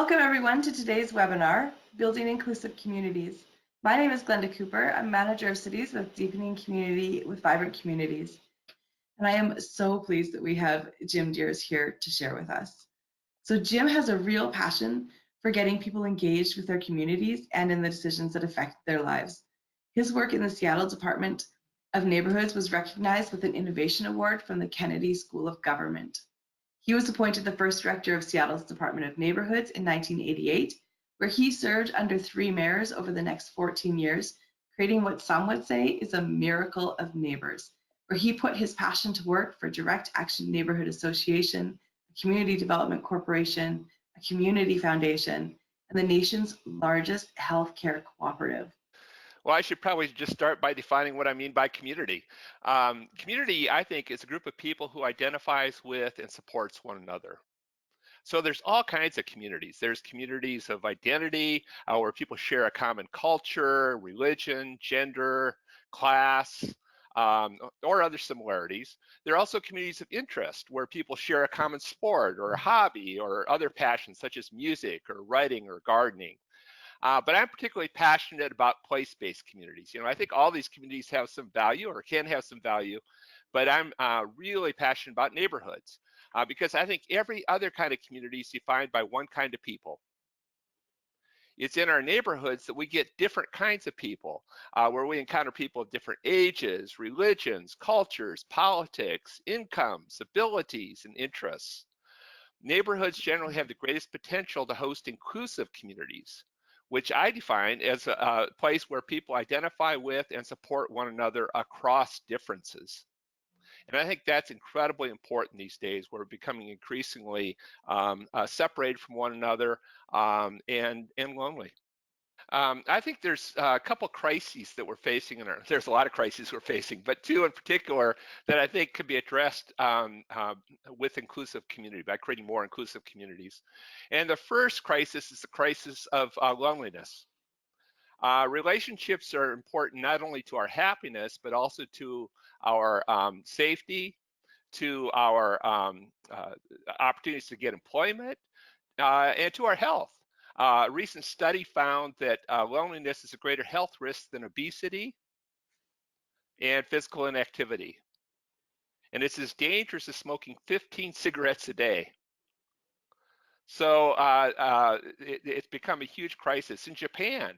Welcome everyone to today's webinar, Building Inclusive Communities. My name is Glenda Cooper. I'm Manager of Cities with Deepening Community with Vibrant Communities. And I am so pleased that we have Jim Diers here to share with us. So Jim has a real passion for getting people engaged with their communities and in the decisions that affect their lives. His work in the Seattle Department of Neighborhoods was recognized with an Innovation Award from the Kennedy School of Government. He was appointed the first director of Seattle's Department of Neighborhoods in 1988, where he served under 3 mayors over the next 14 years, creating what some would say is a miracle of neighbors, where he put his passion to work for Direct Action Neighborhood Association, a community development corporation, a community foundation, and the nation's largest healthcare cooperative. Well, I should probably just start by defining what I mean by community. Community, I think, is a group of people who identifies with and supports one another. So there's all kinds of communities. There's communities of identity, where people share a common culture, religion, gender, class, or other similarities. There are also communities of interest where people share a common sport or a hobby or other passions such as music or writing or gardening. But I'm particularly passionate about place-based communities. I think all these communities have some value or can have some value, but I'm really passionate about neighborhoods because I think every other kind of community is defined by one kind of people. It's in our neighborhoods that we get different kinds of people, where we encounter people of different ages, religions, cultures, politics, incomes, abilities, and interests. Neighborhoods generally have the greatest potential to host inclusive communities, which I define as a place where people identify with and support one another across differences. And I think that's incredibly important these days. We're becoming increasingly separated from one another and lonely. I think there's a couple crises that we're facing, there's a lot of crises we're facing, but 2 in particular that I think could be addressed with inclusive community, by creating more inclusive communities. And the first crisis is the crisis of loneliness. Relationships are important not only to our happiness, but also to our safety, to our opportunities to get employment, and to our health. A recent study found that loneliness is a greater health risk than obesity and physical inactivity. And it's as dangerous as smoking 15 cigarettes a day. So it's become a huge crisis. In Japan,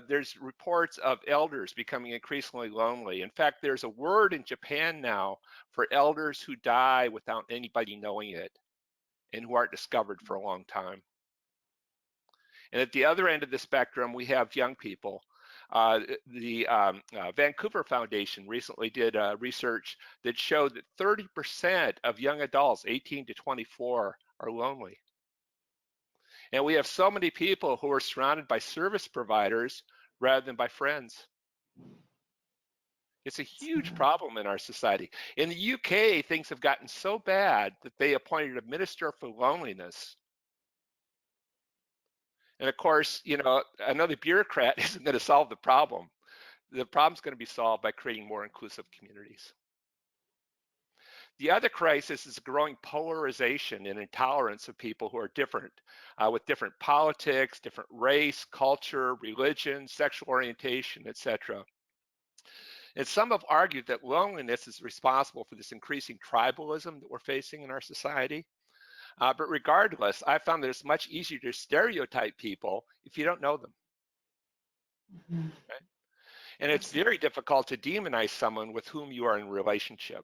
there's reports of elders becoming increasingly lonely. In fact, there's a word in Japan now for elders who die without anybody knowing it and who aren't discovered for a long time. And at the other end of the spectrum, we have young people. The Vancouver Foundation recently did research that showed that 30% of young adults, 18 to 24, are lonely. And we have so many people who are surrounded by service providers rather than by friends. It's a huge problem in our society. In the UK, things have gotten so bad that they appointed a minister for loneliness. And of course, another bureaucrat isn't going to solve the problem. The problem's going to be solved by creating more inclusive communities. The other crisis is growing polarization and intolerance of people who are different, with different politics, different race, culture, religion, sexual orientation, etc. And some have argued that loneliness is responsible for this increasing tribalism that we're facing in our society. But regardless, I found that it's much easier to stereotype people if you don't know them. Mm-hmm. Right? And it's very difficult to demonize someone with whom you are in a relationship.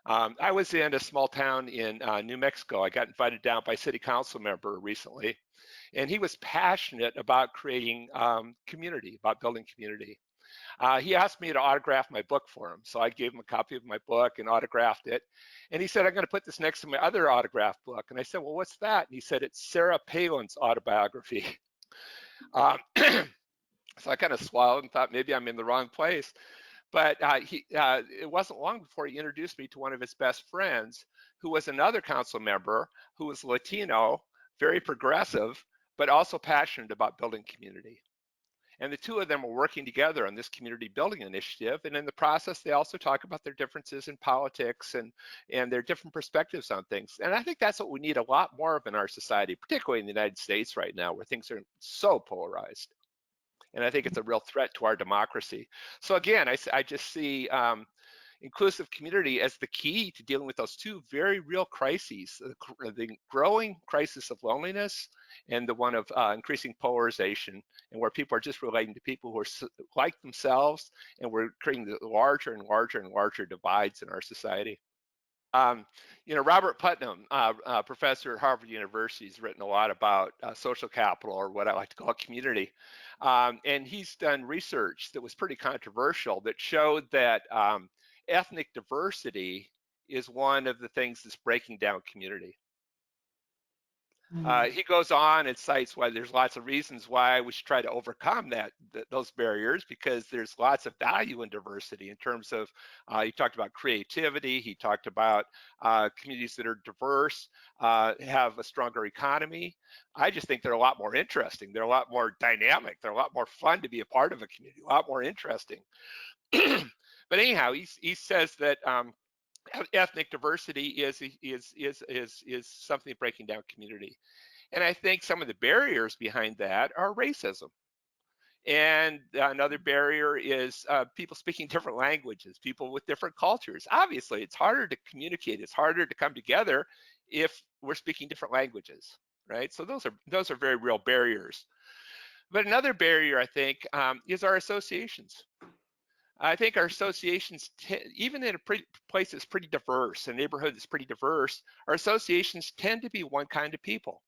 I was in a small town in New Mexico. I got invited down by a city council member recently, and he was passionate about creating community, about building community. He asked me to autograph my book for him. So I gave him a copy of my book and autographed it. And he said, I'm going to put this next to my other autograph book. And I said, well, what's that? And he said, it's Sarah Palin's autobiography. So I kind of swallowed and thought maybe I'm in the wrong place. But it wasn't long before he introduced me to one of his best friends, who was another council member who was Latino, very progressive, but also passionate about building community. And the two of them are working together on this community building initiative. And in the process, they also talk about their differences in politics and their different perspectives on things. And I think that's what we need a lot more of in our society, particularly in the United States right now, where things are so polarized. And I think it's a real threat to our democracy. So again, I just see inclusive community as the key to dealing with those two very real crises, the growing crisis of loneliness and the one of increasing polarization, and where people are just relating to people who are like themselves, and we're creating the larger and larger and larger divides in our society. Robert Putnam, professor at Harvard University, has written a lot about social capital, or what I like to call community. And he's done research that was pretty controversial that showed that ethnic diversity is one of the things that's breaking down community. He goes on and cites why there's lots of reasons why we should try to overcome those barriers, because there's lots of value in diversity in terms of, he talked about creativity, he talked about communities that are diverse have a stronger economy. I just think they're a lot more interesting. They're a lot more dynamic. They're a lot more fun to be a part of a community, a lot more interesting. But anyhow, he says that ethnic diversity is something breaking down community. And I think some of the barriers behind that are racism. And another barrier is people speaking different languages, people with different cultures. Obviously, it's harder to communicate. It's harder to come together if we're speaking different languages, right? So those are very real barriers. But another barrier, I think, is our associations. I think our associations, even in a place that's pretty diverse, a neighborhood that's pretty diverse, our associations tend to be one kind of people.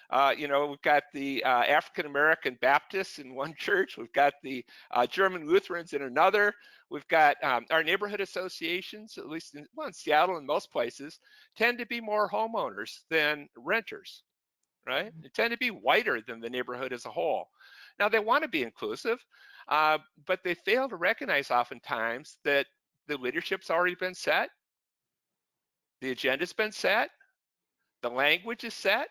We've got the African American Baptists in one church. We've got the German Lutherans in another. We've got our neighborhood associations, at least in Seattle and most places, tend to be more homeowners than renters, right? They tend to be whiter than the neighborhood as a whole. Now, they want to be inclusive, but they fail to recognize oftentimes that the leadership's already been set, the agenda's been set, the language is set,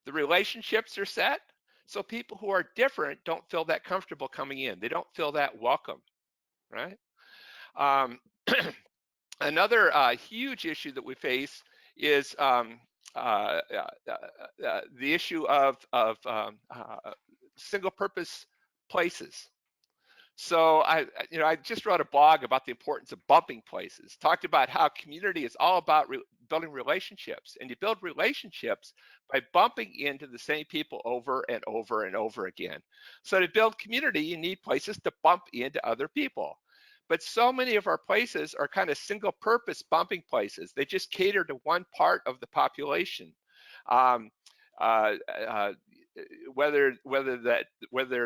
the relationships are set. So people who are different don't feel that comfortable coming in. They don't feel that welcome, right? Um, Another huge issue that we face is the issue of single-purpose places. So I just wrote a blog about the importance of bumping places. Talked about how community is all about building relationships, and you build relationships by bumping into the same people over and over and over again. So to build community, you need places to bump into other people. But so many of our places are kind of single-purpose bumping places. They just cater to one part of the population. Um, uh, uh, whether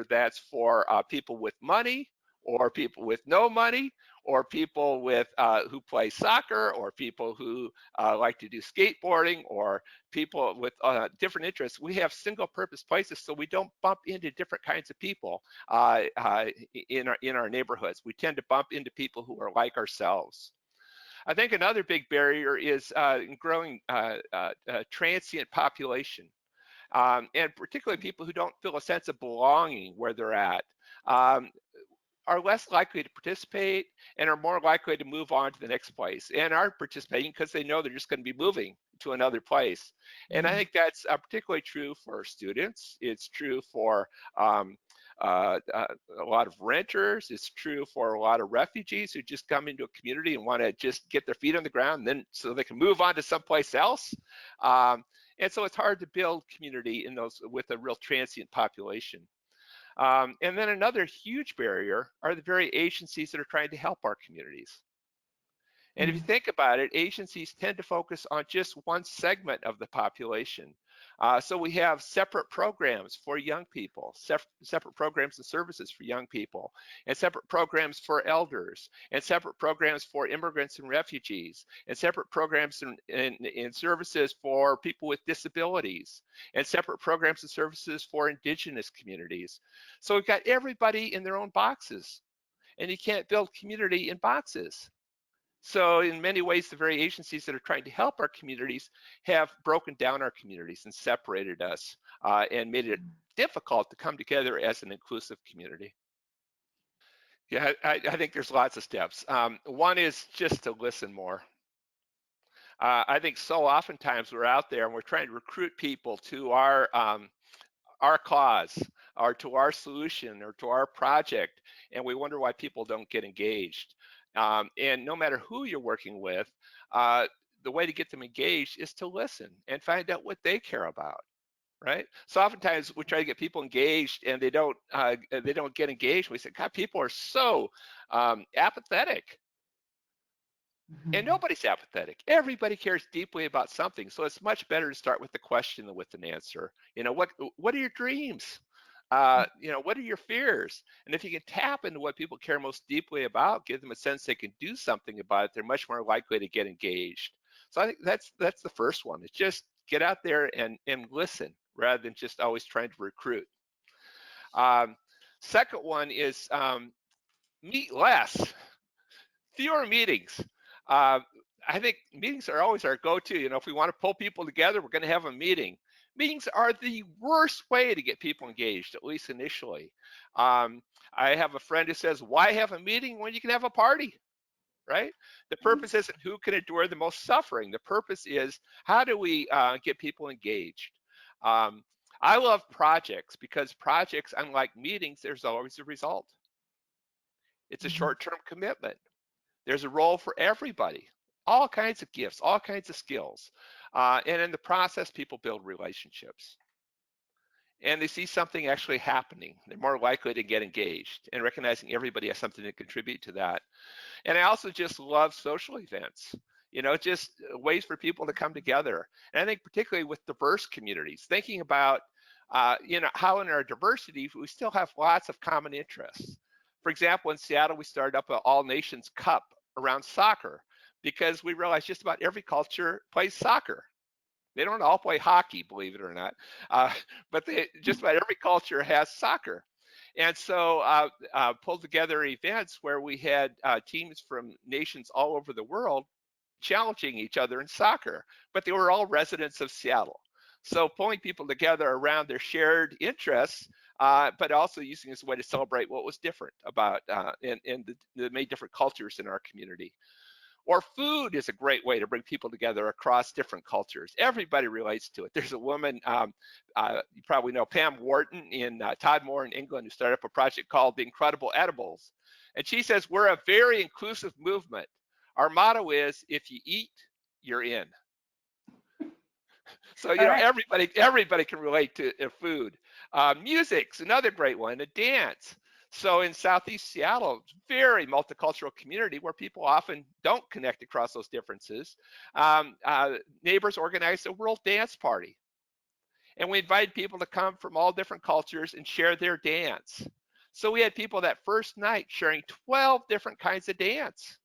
that's for people with money, or people with no money, or people with who play soccer, or people who like to do skateboarding, or people with different interests. We have single-purpose places, so we don't bump into different kinds of people in our neighborhoods. We tend to bump into people who are like ourselves. I think another big barrier is growing transient population. And particularly people who don't feel a sense of belonging where they're at, are less likely to participate and are more likely to move on to the next place, and are participating because they know they're just going to be moving to another place. And I think that's particularly true for students. It's true for a lot of renters. It's true for a lot of refugees who just come into a community and want to just get their feet on the ground, and then so they can move on to someplace else. And so it's hard to build community in those with a real transient population. And then another huge barrier are the very agencies that are trying to help our communities. And if you think about it, agencies tend to focus on just one segment of the population. So we have separate programs for young people, separate programs and services for young people, and separate programs for elders, and separate programs for immigrants and refugees, and separate programs and services for people with disabilities, and separate programs and services for indigenous communities. So we've got everybody in their own boxes, and you can't build community in boxes. So in many ways, the very agencies that are trying to help our communities have broken down our communities and separated us and made it difficult to come together as an inclusive community. Yeah, I think there's lots of steps. One is just to listen more. I think so oftentimes we're out there and we're trying to recruit people to our cause or to our solution or to our project, and we wonder why people don't get engaged. And no matter who you're working with, uh, the way to get them engaged is to listen and find out what they care about. Right. So oftentimes we try to get people engaged and they don't get engaged. We say, God, people are so apathetic. And Mhm. nobody's apathetic. Everybody cares deeply about something. So it's much better to start with the question than with an answer. What are your dreams? What are your fears? And if you can tap into what people care most deeply about, give them a sense they can do something about it, they're much more likely to get engaged. So I think that's the first one. It's just get out there and listen rather than just always trying to recruit. Um, Second one is meet less, fewer meetings. Uh, I think meetings are always our go-to. If we want to pull people together, we're going to have a meeting. Meetings are the worst way to get people engaged, at least initially. Um, I have a friend who says, "Why have a meeting when you can have a party?" Right? The purpose isn't who can endure the most suffering. The purpose is how do we get people engaged. Um, I love projects because projects, unlike meetings, there's always a result. It's a Mhm. short-term commitment. There's a role for everybody, all kinds of gifts, all kinds of skills. And in the process, people build relationships and they see something actually happening. They're more likely to get engaged and recognizing everybody has something to contribute to that. And I also just love social events, just ways for people to come together. And I think particularly with diverse communities, thinking about, how in our diversity, we still have lots of common interests. For example, in Seattle, we started up an all nations cup around soccer because we realized just about every culture plays soccer. They don't all play hockey, believe it or not, uh, but just about every culture has soccer. And so pulled together events where we had teams from nations all over the world challenging each other in soccer, but they were all residents of Seattle. So pulling people together around their shared interests, but also using this way to celebrate what was different about and the many different cultures in our community. Or food is a great way to bring people together across different cultures. Everybody relates to it. There's a woman, you probably know Pam Wharton in Todmorden in England, who started up a project called The Incredible Edibles. And she says, we're a very inclusive movement. Our motto is, if you eat, you're in. So All right. everybody can relate to food. Music's another great one, a dance. So in Southeast Seattle, very multicultural community where people often don't connect across those differences. Neighbors organized a world dance party, and we invited people to come from all different cultures and share their dance. So we had people that first night sharing 12 different kinds of dance.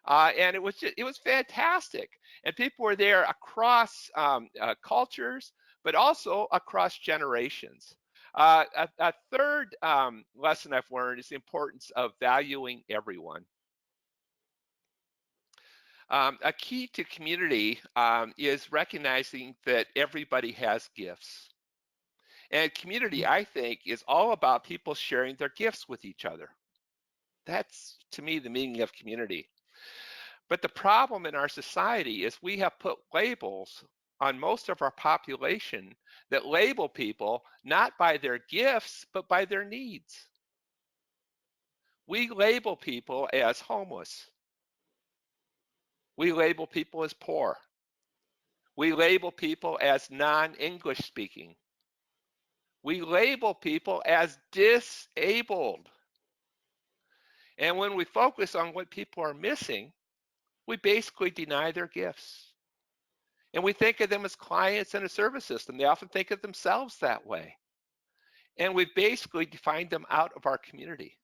And it was fantastic. And people were there across cultures, but also across generations. A third lesson I've learned is the importance of valuing everyone. A key to community is recognizing that everybody has gifts. And community, I think, is all about people sharing their gifts with each other. That's, to me, the meaning of community. But the problem in our society is we have put labels on most of our population that label people not by their gifts, but by their needs. We label people as homeless. We label people as poor. We label people as non-English speaking. We label people as disabled. And when we focus on what people are missing, we basically deny their gifts. And we think of them as clients in a service system. They often think of themselves that way. And we've basically defined them out of our community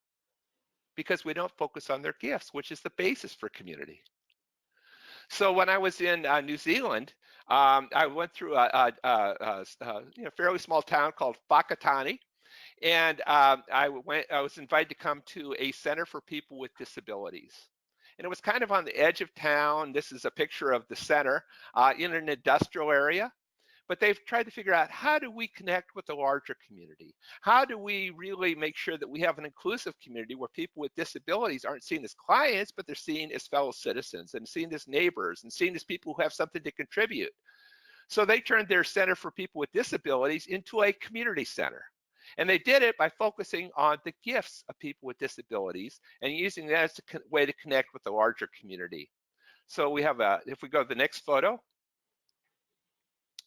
because we don't focus on their gifts, which is the basis for community. So when I was in New Zealand, I went through a fairly small town called Whakatane, and I was invited to come to a center for people with disabilities. and it was kind of on the edge of town. This is a picture of the center in an industrial area. But they've tried to figure out, how do we connect with the larger community? How do we really make sure that we have an inclusive community where people with disabilities aren't seen as clients, but they're seen as fellow citizens and seen as neighbors and seen as people who have something to contribute? So they turned their Center for People with Disabilities into a community center. And they did it by focusing on the gifts of people with disabilities and using that as a way to connect with the larger community. So we have if we go to the next photo,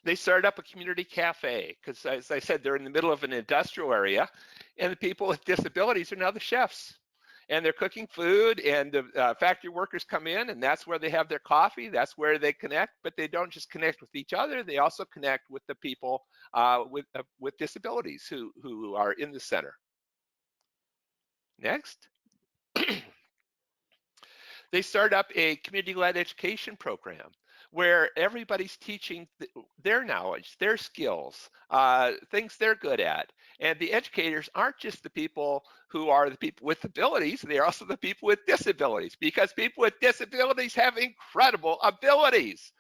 they started up a community cafe because, as I said, they're in the middle of an industrial area, and the people with disabilities are now the chefs. And they're cooking food, and the factory workers come in, and that's where they have their coffee. That's where they connect, but they don't just connect with each other. They also connect with the people with disabilities who are in the center. Next. They start up a community-led education program where everybody's teaching their knowledge, their skills, things they're good at. And the educators aren't just the people who are the people with abilities, they're also the people with disabilities, because people with disabilities have incredible abilities.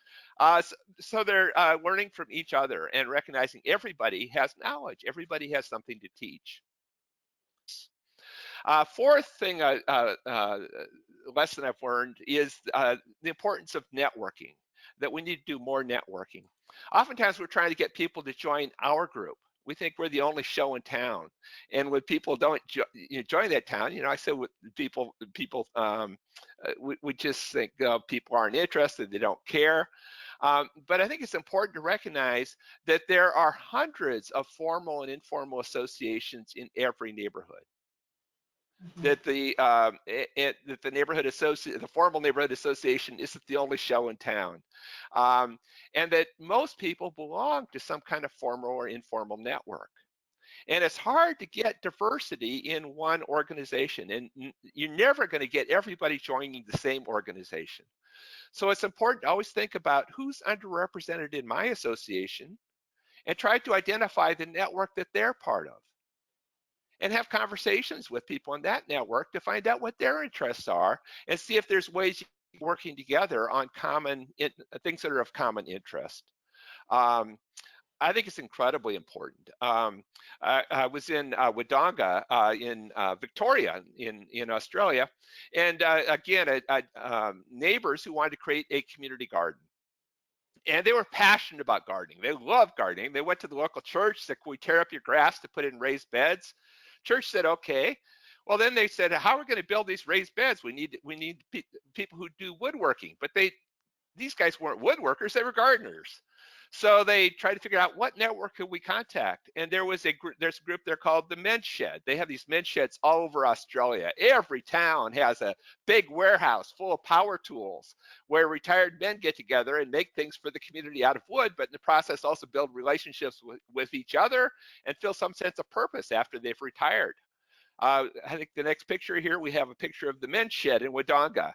So they're learning from each other and recognizing everybody has knowledge, everybody has something to teach. Fourth thing, lesson I've learned is the importance of networking, that we need to do more networking. Oftentimes we're trying to get people to join our group. We think we're the only show in town. And when people don't join that town, I say with people we just think people aren't interested, they don't care. But I think it's important to recognize that there are hundreds of formal and informal associations in every neighborhood. That the formal neighborhood association isn't the only show in town, and that most people belong to some kind of formal or informal network. And it's hard to get diversity in one organization, and you're never going to get everybody joining the same organization. So it's important to always think about who's underrepresented in my association and try to identify the network that they're part of, and have conversations with people in that network to find out what their interests are and see if there's ways working together on things that are of common interest. I think it's incredibly important. I was in Wodonga in Victoria in Australia, and again, neighbors who wanted to create a community garden. And they were passionate about gardening. They loved gardening. They went to the local church, said, "Can we tear up your grass to put in raised beds?" Church said, "Okay." Well, then they said, "How are we going to build these raised beds? We need people who do woodworking." But these guys weren't woodworkers; they were gardeners. So they tried to figure out what network could we contact. And there's a group there called the Men's Shed. They have these men's sheds all over Australia. Every town has a big warehouse full of power tools where retired men get together and make things for the community out of wood, but in the process also build relationships with each other and feel some sense of purpose after they've retired. I think the next picture here, we have a picture of the Men's Shed in Wodonga.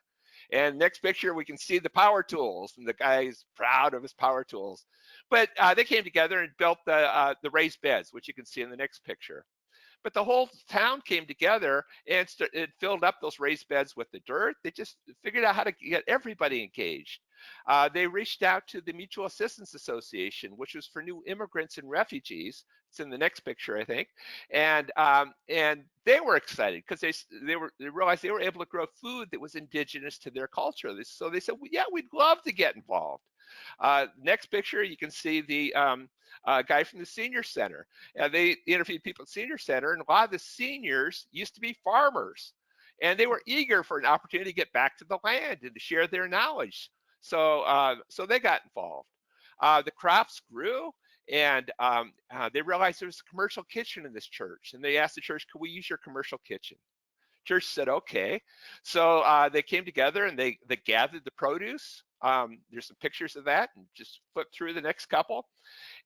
And next picture, we can see the power tools, and the guy's proud of his power tools. But they came together and built the raised beds, which you can see in the next picture. But the whole town came together and it filled up those raised beds with the dirt. They just figured out how to get everybody engaged. They reached out to the Mutual Assistance Association, which was for new immigrants and refugees. It's in the next picture, I think. And they were excited because they realized they were able to grow food that was indigenous to their culture. So they said, well, yeah, we'd love to get involved. Next picture, you can see the guy from the Senior Center. They interviewed people at Senior Center, and a lot of the seniors used to be farmers, and they were eager for an opportunity to get back to the land and to share their knowledge. So they got involved. The crops grew, and they realized there was a commercial kitchen in this church, and they asked the church, "Could we use your commercial kitchen?" Church said, "Okay." So they came together and they gathered the produce. There's some pictures of that, and just flip through the next couple.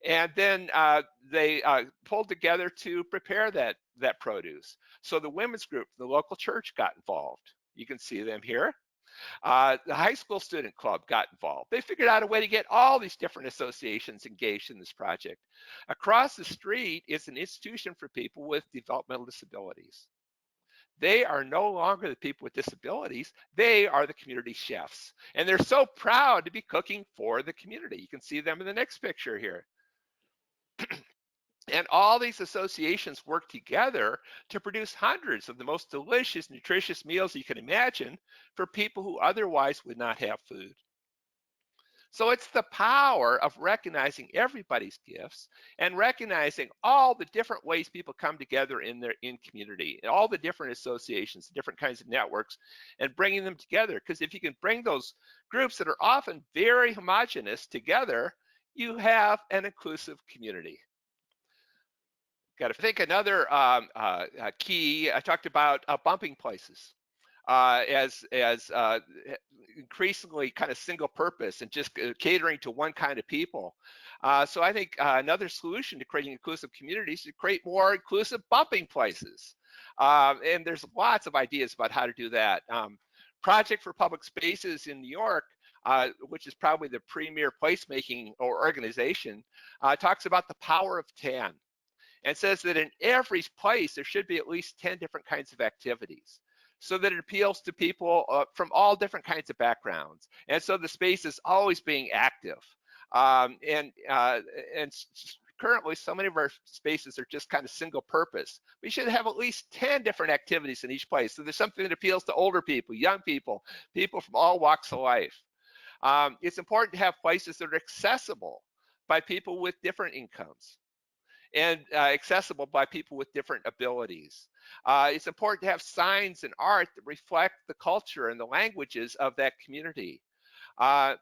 And then they pulled together to prepare that produce. So the women's group, the local church, got involved. You can see them here. The high school student club got involved. They figured out a way to get all these different associations engaged in this project. Across the street is an institution for people with developmental disabilities. They are no longer the people with disabilities. They are the community chefs. And they're so proud to be cooking for the community. You can see them in the next picture here. And all these associations work together to produce hundreds of the most delicious, nutritious meals you can imagine for people who otherwise would not have food. So it's the power of recognizing everybody's gifts and recognizing all the different ways people come together in community, and all the different associations, different kinds of networks, and bringing them together. Because if you can bring those groups that are often very homogenous together, you have an inclusive community. Got to think another key. I talked about bumping places as increasingly kind of single purpose and just catering to one kind of people. So I think another solution to creating inclusive communities is to create more inclusive bumping places. And there's lots of ideas about how to do that. Project for Public Spaces in New York, which is probably the premier placemaking or organization, talks about the power of 10 and says that in every place there should be at least 10 different kinds of activities so that it appeals to people from all different kinds of backgrounds. And so the space is always being active. And currently so many of our spaces are just kind of single purpose. We should have at least 10 different activities in each place. So there's something that appeals to older people, young people, people from all walks of life. It's important to have places that are accessible by people with different incomes and accessible by people with different abilities. It's important to have signs and art that reflect the culture and the languages of that community. Uh,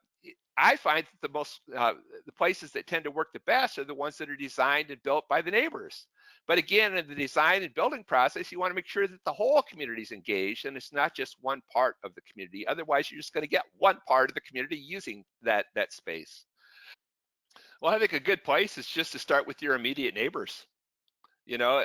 I find that the places that tend to work the best are the ones that are designed and built by the neighbors. But again, in the design and building process, you want to make sure that the whole community is engaged and it's not just one part of the community. Otherwise, you're just going to get one part of the community using that space. Well, I think a good place is just to start with your immediate neighbors. You know,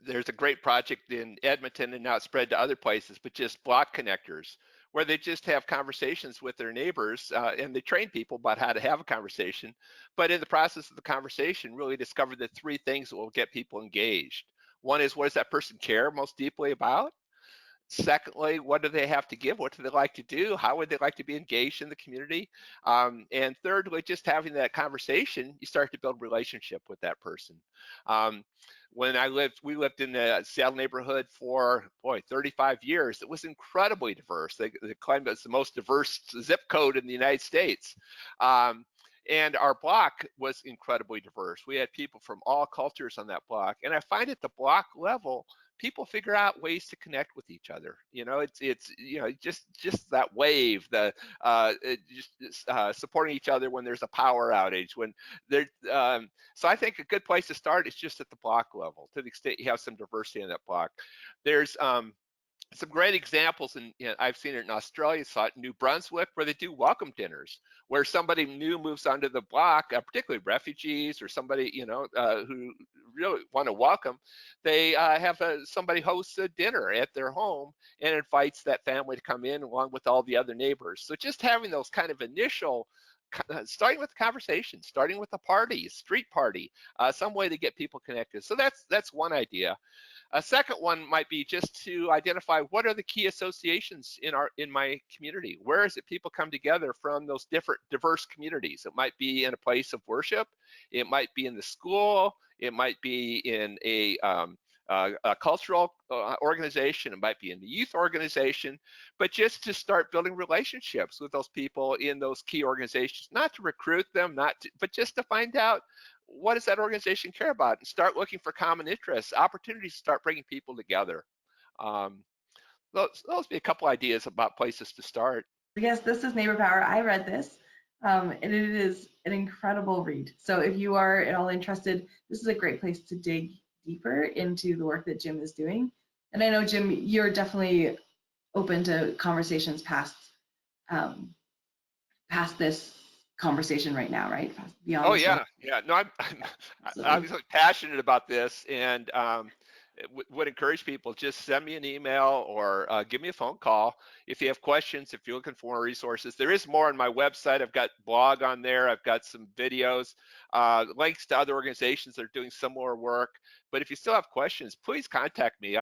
there's a great project in Edmonton and now it's spread to other places, but just block connectors where they just have conversations with their neighbors and they train people about how to have a conversation. But in the process of the conversation, really discover the three things that will get people engaged. One is, what does that person care most deeply about? Secondly, what do they have to give? What do they like to do? How would they like to be engaged in the community? And thirdly, just having that conversation, you start to build relationship with that person. Um, when we lived in the Seattle neighborhood for 35 years. It was incredibly diverse. They claimed it's the most diverse zip code in the United States. And our block was incredibly diverse. We had people from all cultures on that block. And I find at the block level, people figure out ways to connect with each other. You know, it's just that wave, the supporting each other when there's a power outage. When there, so I think a good place to start is just at the block level, to the extent you have some diversity in that block. There's some great examples, and I've seen it in Australia, saw it in New Brunswick, where they do welcome dinners, where somebody new moves onto the block, particularly refugees or somebody who really want to welcome. They have somebody hosts a dinner at their home and invites that family to come in along with all the other neighbors. So just having those kind of initial, starting with the conversation, starting with a party, a street party, some way to get people connected. So that's one idea. A second one might be just to identify what are the key associations in my community. Where is it people come together from those different diverse communities? It might be in a place of worship. It might be in the school. It might be in a cultural organization. It might be in the youth organization. But just to start building relationships with those people in those key organizations, not to recruit them, but just to find out, what does that organization care about, and start looking for common interests, opportunities to start bringing people together. Those be a couple ideas about places to start. Yes, this is Neighbor Power. I read this, and it is an incredible read. So if you are at all interested, this is a great place to dig deeper into the work that Jim is doing. And I know, Jim, you're definitely open to conversations past this conversation right now, right? Beyond Oh this yeah, one. yeah. No, I'm Absolutely. obviously passionate about this, and would encourage people, just send me an email or give me a phone call if you have questions. If you're looking for more resources, there is more on my website. I've got blog on there. I've got some videos, links to other organizations that are doing similar work. But if you still have questions, please contact me.